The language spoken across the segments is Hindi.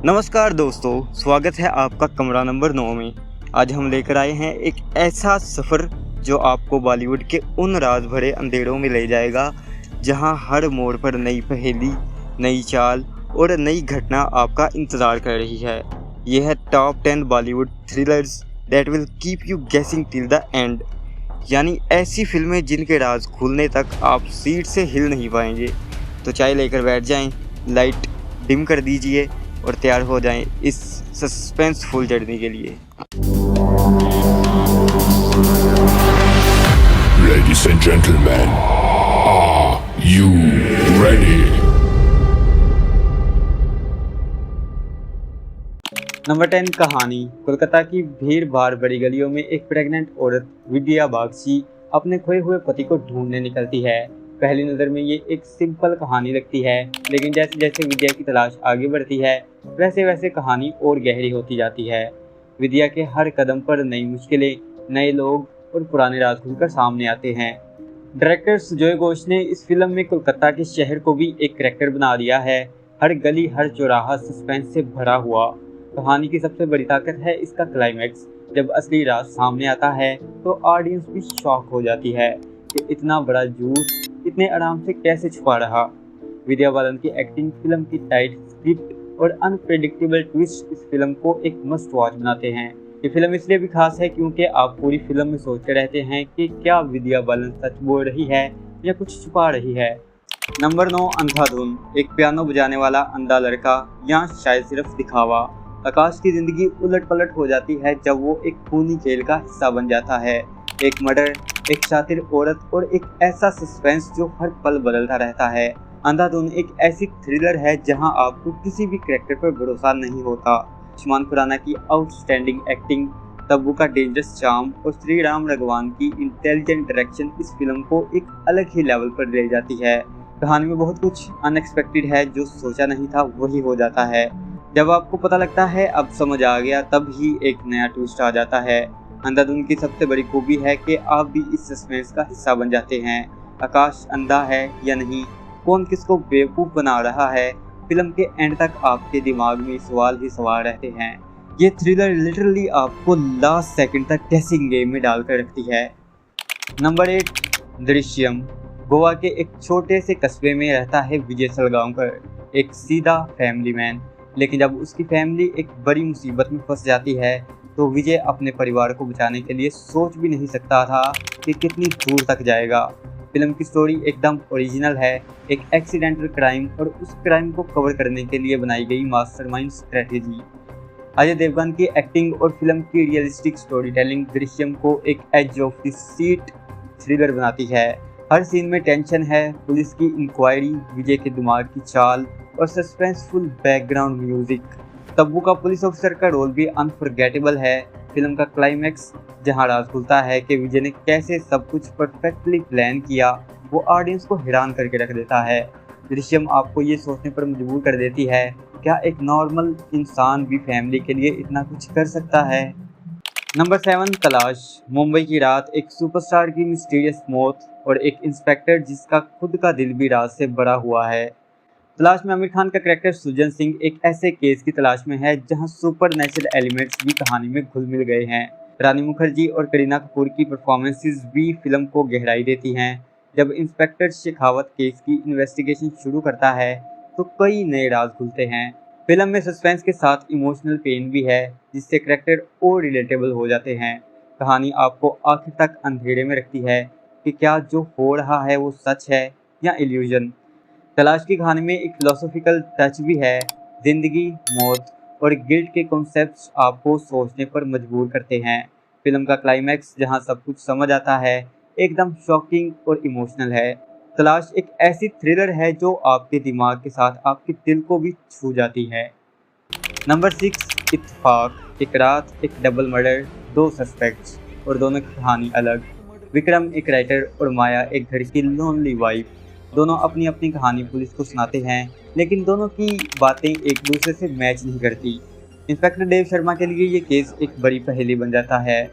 नमस्कार दोस्तों, स्वागत है आपका कमरा नंबर 9 में। आज हम लेकर आए हैं एक ऐसा सफ़र जो आपको बॉलीवुड के उन राज भरे अंधेरों में ले जाएगा जहां हर मोड़ पर नई पहेली, नई चाल और नई घटना आपका इंतज़ार कर रही है। यह है top 10 Bollywood thrillers that will keep you गेसिंग टिल द एंड। यानी ऐसी फिल्में जिनके राज खुलने तक आप सीट से हिल नहीं पाएंगे। तो चाय लेकर बैठ जाएं, लाइट डिम कर दीजिए और तैयार हो जाएं इस सस्पेंसफुल जर्नी के लिए। Ladies and gentlemen, are you ready? Number 10 कहानी। कोलकाता की भीड़ भाड़ भरी गलियों में एक प्रेग्नेंट औरत विद्या बागची अपने खोए हुए पति को ढूंढने निकलती है। पहली नज़र में ये एक सिंपल कहानी लगती है, लेकिन जैसे जैसे विद्या की तलाश आगे बढ़ती है वैसे वैसे कहानी और गहरी होती जाती है। विद्या के हर कदम पर नई मुश्किलें, नए लोग और पुराने राज खुलकर सामने आते हैं। डायरेक्टर सुजॉय घोष ने इस फिल्म में कोलकाता के शहर को भी एक करैक्टर बना दिया है। हर गली, हर चौराहा सस्पेंस से भरा हुआ। कहानी की सबसे बड़ी ताकत है इसका क्लाइमैक्स। जब असली राज सामने आता है तो ऑडियंस भी शॉक हो जाती है कि इतना बड़ा झूठ इतने आराम से कैसे छुपा रहा। विद्या बालन की एक्टिंग, फिल्म की टाइट स्क्रिप्ट और अनप्रेडिक्टेबल ट्विस्ट इस फिल्म को एक मस्ट वॉच बनाते हैं। ये फिल्म इसलिए भी खास है क्योंकि आप पूरी फिल्म में सोचते रहते हैं कि क्या विद्या बालन सच बोल रही है या कुछ छुपा रही है। नंबर 9 अंधाधुन। एक पियानो बजाने वाला अंधा लड़का, या शायद सिर्फ दिखावा। आकाश की जिंदगी उलट पलट हो जाती है जब वो एक खूनी खेल का हिस्सा बन जाता है। एक मर्डर, एक शातिर औरत और एक ऐसा सस्पेंस जो हर पल बदलता रहता है। अंधाधुन एक ऐसी थ्रिलर है जहां आपको किसी भी कैरेक्टर पर भरोसा नहीं होता। आयुष्मान खुराना की आउटस्टैंडिंग एक्टिंग, तब्बू का डेंजरस चार्म और श्री राम रघुवान की इंटेलिजेंट डायरेक्शन इस फिल्म को एक अलग ही लेवल पर ले जाती है। कहानी में बहुत कुछ अनएक्सपेक्टेड है, जो सोचा नहीं था वही हो जाता है। जब आपको पता लगता है अब समझ आ गया, तब ही एक नया ट्विस्ट आ जाता है। अंधाधुन की सबसे बड़ी खूबी है कि आप भी इस सस्पेंस का हिस्सा बन जाते हैं। आकाश अंधा है या नहीं, कौन किसको बेवकूफ़ बना रहा है, फिल्म के एंड तक आपके दिमाग में सवाल ही सवाल रहते हैं। ये थ्रिलर लिटरली आपको लास्ट सेकंड तक गेसिंग गेम में डालकर रखती है। नंबर 8 दृश्यम। गोवा के एक छोटे से कस्बे में रहता है विजय सलगांवकर, एक सीधा फैमिली मैन। लेकिन जब उसकी फैमिली एक बड़ी मुसीबत में फंस जाती है तो विजय अपने परिवार को बचाने के लिए सोच भी नहीं सकता था कि कितनी दूर तक जाएगा। फिल्म की स्टोरी एकदम ओरिजिनल है, एक एक्सीडेंटल क्राइम और उस क्राइम को कवर करने के लिए बनाई गई मास्टरमाइंड स्ट्रेटेजी। अजय देवगन की एक्टिंग और फिल्म की रियलिस्टिक स्टोरी टेलिंग दृश्यम को एक edge of the seat thriller बनाती है। हर सीन में टेंशन है, पुलिस की इंक्वायरी, विजय के दिमाग की चाल और सस्पेंसफुल बैकग्राउंड म्यूजिक। तब्बू का पुलिस ऑफिसर का रोल भी अनफॉरगेटेबल है। फिल्म का क्लाइमैक्स, जहां राज खुलता है कि विजय ने कैसे सब कुछ परफेक्टली प्लान किया, वो ऑडियंस को हैरान करके रख देता है। दृश्यम आपको ये सोचने पर मजबूर कर देती है, क्या एक नॉर्मल इंसान भी फैमिली के लिए इतना कुछ कर सकता है। नंबर 7 तलाश। मुंबई की रात, एक सुपरस्टार की मिस्टीरियस मौत और एक इंस्पेक्टर जिसका खुद का दिल भी राज से भरा हुआ है। तलाश में आमिर खान का कैरेक्टर सुजन सिंह एक ऐसे केस की तलाश में है जहां सुपरनेचुरल एलिमेंट्स भी कहानी में घुल मिल गए हैं। रानी मुखर्जी और करीना कपूर की परफॉर्मेंसेस भी फिल्म को गहराई देती हैं। जब इंस्पेक्टर शेखावत केस की इन्वेस्टिगेशन शुरू करता है तो कई नए राज खुलते हैं। फिल्म में सस्पेंस के साथ इमोशनल पेन भी है, जिससे कैरेक्टर और रिलेटेबल हो जाते हैं। कहानी आपको आखिर तक अंधेरे में रखती है कि क्या जो हो रहा है वो सच है या इल्यूजन। तलाश की कहानी में एक फिलोसॉफिकल टच भी है। जिंदगी, मौत और गिल्ट के कॉन्सेप्ट्स आपको सोचने पर मजबूर करते हैं। फिल्म का क्लाइमैक्स, जहां सब कुछ समझ आता है, एकदम शॉकिंग और इमोशनल है। तलाश एक ऐसी थ्रिलर है जो आपके दिमाग के साथ आपके दिल को भी छू जाती है। नंबर 6 इत्तेफाक। एक रात, एक डबल मर्डर, 2 सस्पेक्ट्स और दोनों की कहानी अलग। विक्रम एक राइटर और माया एक घर की लोनली वाइफ। दोनों अपनी अपनी कहानी पुलिस को सुनाते हैं, लेकिन दोनों की बातें एक दूसरे से मैच नहीं करती। इंस्पेक्टर देव शर्मा के लिए ये केस एक बड़ी पहेली बन जाता है।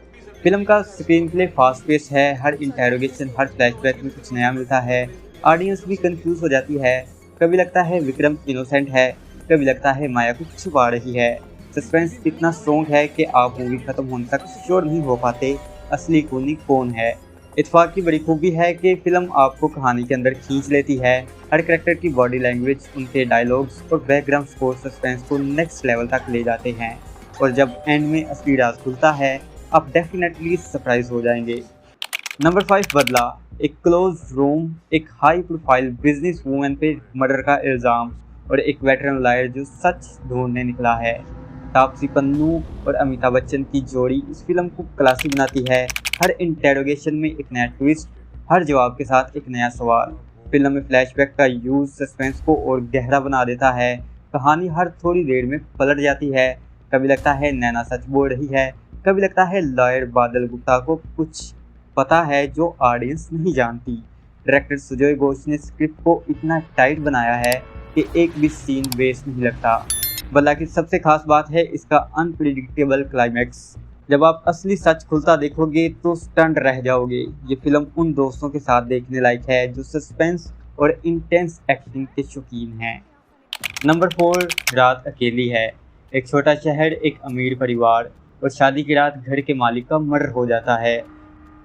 फिल्म का स्क्रीन प्ले फास्ट पेस है, हर इंटेरोगेशन, हर फ्लैशबैक में कुछ नया मिलता है। ऑडियंस भी कंफ्यूज हो जाती है, कभी लगता है विक्रम इनोसेंट है कभी लगता है माया कुछ छुपा रही है। सस्पेंस इतना स्ट्रॉन्ग है कि आप मूवी खत्म होने तक श्योर नहीं हो पाते असली खूनी कौन है। इत्तेफाक की बड़ी खूबी है कि फिल्म आपको कहानी के अंदर खींच लेती है। हर करेक्टर की बॉडी लैंग्वेज, उनके डायलॉग्स और बैकग्राउंड स्कोर सस्पेंस को नेक्स्ट लेवल तक ले जाते हैं और जब एंड में असली राज खुलता है आप डेफिनेटली सरप्राइज हो जाएंगे। नंबर 5 बदला। एक क्लोज रूम, एक हाई प्रोफाइल बिजनेस वूमेन पे मर्डर का इल्ज़ाम और एक वेटरन लायर जो सच ढूंढने निकला है। तापसी पन्नू और अमिताभ बच्चन की जोड़ी इस फिल्म को क्लासिक बनाती है। हर इंटेरोगेशन में एक नया ट्विस्ट, हर जवाब के साथ एक नया सवाल। फिल्म में फ्लैशबैक का यूज सस्पेंस को और गहरा बना देता है। कहानी हर थोड़ी देर में पलट जाती है। कभी लगता है नैना सच बोल रही है, कभी लगता है लॉयर बादल गुप्ता को कुछ पता है जो ऑडियंस नहीं जानती। डायरेक्टर सुजय घोष ने स्क्रिप्ट को इतना टाइट बनाया है कि एक भी सीन वेस्ट नहीं लगता। बल्ला की सबसे खास बात है इसका अनप्रिडिक्टेबल क्लाइमैक्स। जब आप असली सच खुलता देखोगे तो स्टंट रह जाओगे। ये फिल्म उन दोस्तों के साथ देखने लायक है जो सस्पेंस और इंटेंस एक्टिंग के शौकीन हैं। नंबर 4 रात अकेली है। एक छोटा शहर, एक अमीर परिवार और शादी की रात घर के मालिक का मर्डर हो जाता है।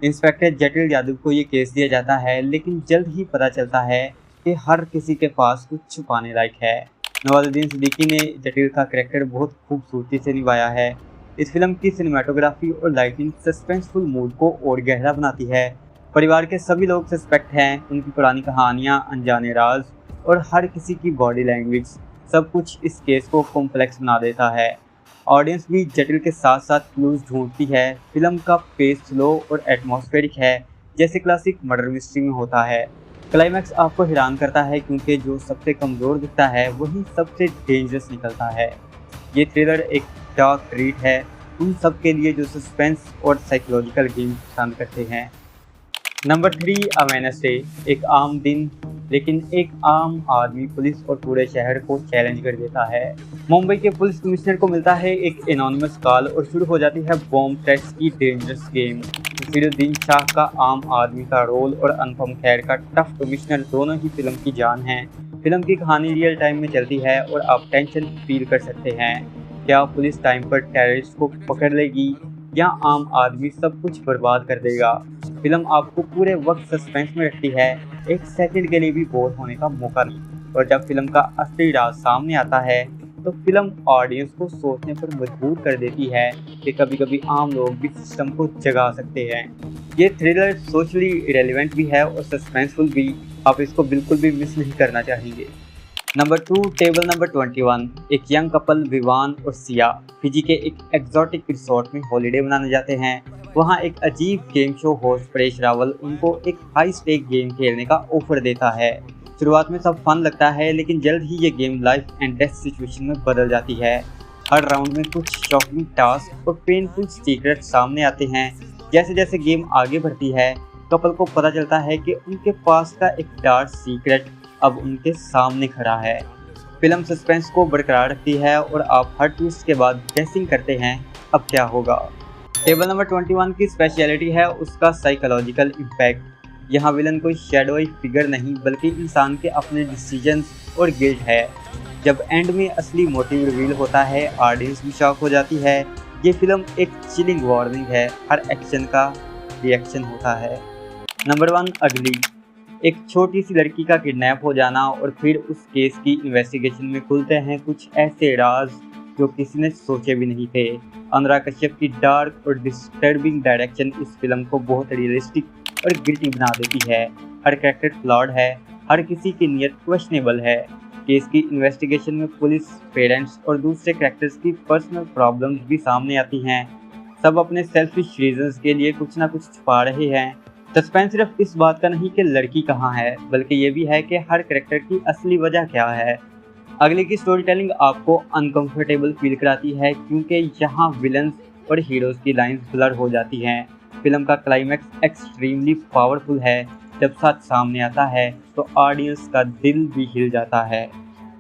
इंस्पेक्टर जटिल यादव को ये केस दिया जाता है लेकिन जल्द ही पता चलता है कि हर किसी के पास कुछ छुपाने लायक है। नवाजुद्दीन सिद्दीकी ने जटिल का कैरेक्टर बहुत खूबसूरती से निभाया है। इस फिल्म की सिनेमाटोग्राफी और लाइटिंग सस्पेंसफुल मूड को और गहरा बनाती है। परिवार के सभी लोग सस्पेक्ट हैं, उनकी पुरानी कहानियाँ, अनजाने राज और हर किसी की बॉडी लैंग्वेज, सब कुछ इस केस को कॉम्प्लेक्स बना देता है। ऑडियंस भी जटिल के साथ साथ क्लूज ढूंढती है। फिल्म का पेस स्लो और एटमॉस्फेरिक है जैसे क्लासिक मर्डर मिस्ट्री में होता है। क्लाइमैक्स आपको हैरान करता है क्योंकि जो सबसे कमज़ोर दिखता है वही सबसे डेंजरस निकलता है। ये थ्रिलर एक डार्क ट्रीट है उन सब के लिए जो सस्पेंस और साइकोलॉजिकल गेम पसंद करते हैं। नंबर 3 अ वेडनेसडे। एक आम दिन लेकिन एक आम आदमी पुलिस और पूरे शहर को चैलेंज कर देता है। मुंबई के पुलिस कमिश्नर को मिलता है एक एनोनिमस कॉल और शुरू हो जाती है बॉम्ब थ्रेट्स की डेंजरस गेम। नसीरुद्दीन शाह का आम आदमी का रोल और अनुपम खेर का टफ कमिश्नर दोनों ही फिल्म की जान हैं। फिल्म की कहानी रियल टाइम में चलती है और आप टेंशन फील कर सकते हैं। क्या पुलिस टाइम पर टेररिस्ट को पकड़ लेगी या आम आदमी सब कुछ बर्बाद कर देगा। फिल्म आपको पूरे वक्त सस्पेंस में रखती है, एक सेकंड के लिए भी बोर होने का मौका नहीं। और जब फिल्म का असली राज सामने आता है तो फिल्म ऑडियंस को सोचने पर मजबूर कर देती है कि कभी कभी आम लोग भी सिस्टम को जगा सकते हैं। ये थ्रिलर सोशली रिलेवेंट भी है और सस्पेंसफुल भी। आप इसको बिल्कुल भी मिस नहीं करना चाहेंगे। Number 2 table number 21। एक यंग कपल विवान और सिया फिजी के एक एक्सोटिक रिसोर्ट में हॉलिडे मनाने जाते हैं। वहाँ एक अजीब game show host Paresh Rawal उनको एक हाई स्टेक गेम खेलने का ऑफर देता है। शुरुआत में सब फन लगता है लेकिन जल्द ही ये game life and death situation में बदल जाती है। हर राउंड में कुछ शॉकिंग टास्क और पेनफुल सीक्रेट सामने आते हैं। जैसे जैसे गेम आगे बढ़ती है कपल को पता चलता है कि उनके पास का एक डार्क सीक्रेट अब उनके सामने खड़ा है। फिल्म सस्पेंस को बरकरार रखती है और आप हर ट्विस्ट के बाद गेसिंग करते हैं अब क्या होगा। टेबल नंबर 21 की स्पेशलिटी है उसका साइकोलॉजिकल इम्पैक्ट। यहाँ विलन कोई शैडोई फिगर नहीं बल्कि इंसान के अपने डिसीजंस और गिल्ट है। जब एंड में असली मोटिव रिवील होता है ऑडियंस भी शॉक हो जाती है। ये फिल्म एक चिलिंग वार्निंग है, हर एक्शन का रिएक्शन होता है। नंबर 1 अगली। एक छोटी सी लड़की का किडनैप हो जाना और फिर उस केस की इन्वेस्टिगेशन में खुलते हैं कुछ ऐसे राज जो किसी ने सोचे भी नहीं थे। अनुराग कश्यप की डार्क और डिस्टर्बिंग डायरेक्शन इस फिल्म को बहुत रियलिस्टिक और गिल्टी बना देती है। हर कैरेक्टर फ्लॉड है, हर किसी की नीयत क्वेश्चनेबल है। केस की इन्वेस्टिगेशन में पुलिस, पेरेंट्स और दूसरे कैरेक्टर्स की पर्सनल प्रॉब्लम्स भी सामने आती हैं। सब अपने सेल्फिश रीजंस के लिए कुछ ना कुछ छुपा रहे हैं। सस्पेंस सिर्फ इस बात का नहीं कि लड़की कहाँ है बल्कि ये भी है कि हर कैरेक्टर की असली वजह क्या है। अगले की स्टोरी टेलिंग आपको अनकंफर्टेबल फील कराती है क्योंकि यहाँ विलन्स और हीरोज की लाइंस ब्लर हो जाती हैं। फिल्म का क्लाइमैक्स एक्सट्रीमली पावरफुल है। जब सच सामने आता है तो ऑडियंस का दिल भी हिल जाता है।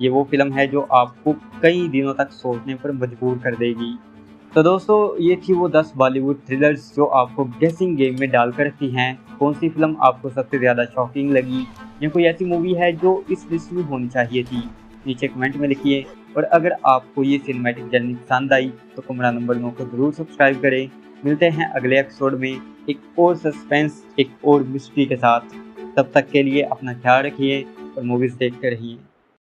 ये वो फिल्म है जो आपको कई दिनों तक सोचने पर मजबूर कर देगी। तो दोस्तों ये थी वो 10 बॉलीवुड थ्रिलर्स जो आपको गेसिंग गेम में डालकर रखती हैं। कौन सी फिल्म आपको सबसे ज़्यादा शॉकिंग लगी या कोई ऐसी मूवी है जो इस लिस्ट में होनी चाहिए थी, नीचे कमेंट में लिखिए। और अगर आपको ये सिनेमैटिक जर्नी पसंद आई तो कमरा नंबर 9 को जरूर सब्सक्राइब करें। मिलते हैं अगले एपिसोड में एक और सस्पेंस, एक और मिस्ट्री के साथ। तब तक के लिए अपना ख्याल रखिए और मूवीज़ देखते रहिए।